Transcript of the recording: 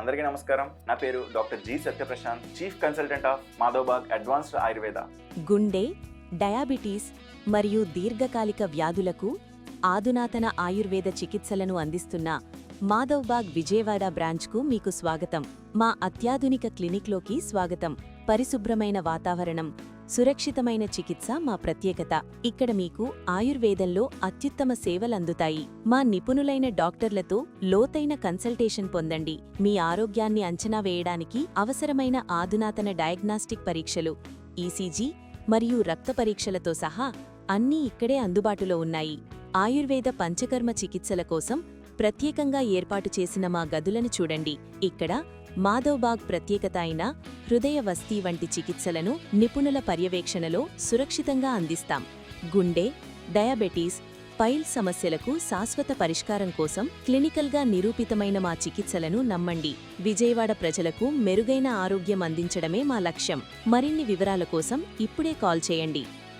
అందరికీ నమస్కారం. నా పేరు doctor G Satyaprashant, chief consultant of Madhavbaug advanced Ayurveda. గుండె, డయాబెటీస్ మరియు దీర్ఘకాలిక వ్యాధులకు ఆధునాతన ఆయుర్వేద చికిత్సలను అందిస్తున్న మాధవబాగ్ విజయవాడ బ్రాంచ్కు మీకు స్వాగతం. మా అత్యాధునిక క్లినిక్లోకి స్వాగతం. పరిశుభ్రమైన వాతావరణం, సురక్షితమైన చికిత్స మా ప్రత్యేకత. ఇక్కడ మీకు ఆయుర్వేదంలో అత్యుత్తమ సేవలందుతాయి. మా నిపుణులైన డాక్టర్లతో లోతైన కన్సల్టేషన్ పొందండి. మీ ఆరోగ్యాన్ని అంచనా వేయడానికి అవసరమైన ఆధునాతన డయాగ్నాస్టిక్ పరీక్షలు, ఈసీజీ మరియు రక్త పరీక్షలతో సహా అన్నీ ఇక్కడే అందుబాటులో ఉన్నాయి. ఆయుర్వేద పంచకర్మ చికిత్సల కోసం ప్రత్యేకంగా ఏర్పాటు చేసిన మా గదులను చూడండి. ఇక్కడ మాధవబాగ్ ప్రత్యేకత అయిన హృదయ వస్తీ వంటి చికిత్సలను నిపుణుల పర్యవేక్షణలో సురక్షితంగా అందిస్తాం. గుండె, డయాబెటీస్, పైల్ సమస్యలకు శాశ్వత పరిష్కారం కోసం క్లినికల్గా నిరూపితమైన మా చికిత్సలను నమ్మండి. విజయవాడ ప్రజలకు మెరుగైన ఆరోగ్యం అందించడమే మా లక్ష్యం. మరిన్ని వివరాల కోసం ఇప్పుడే కాల్ చేయండి.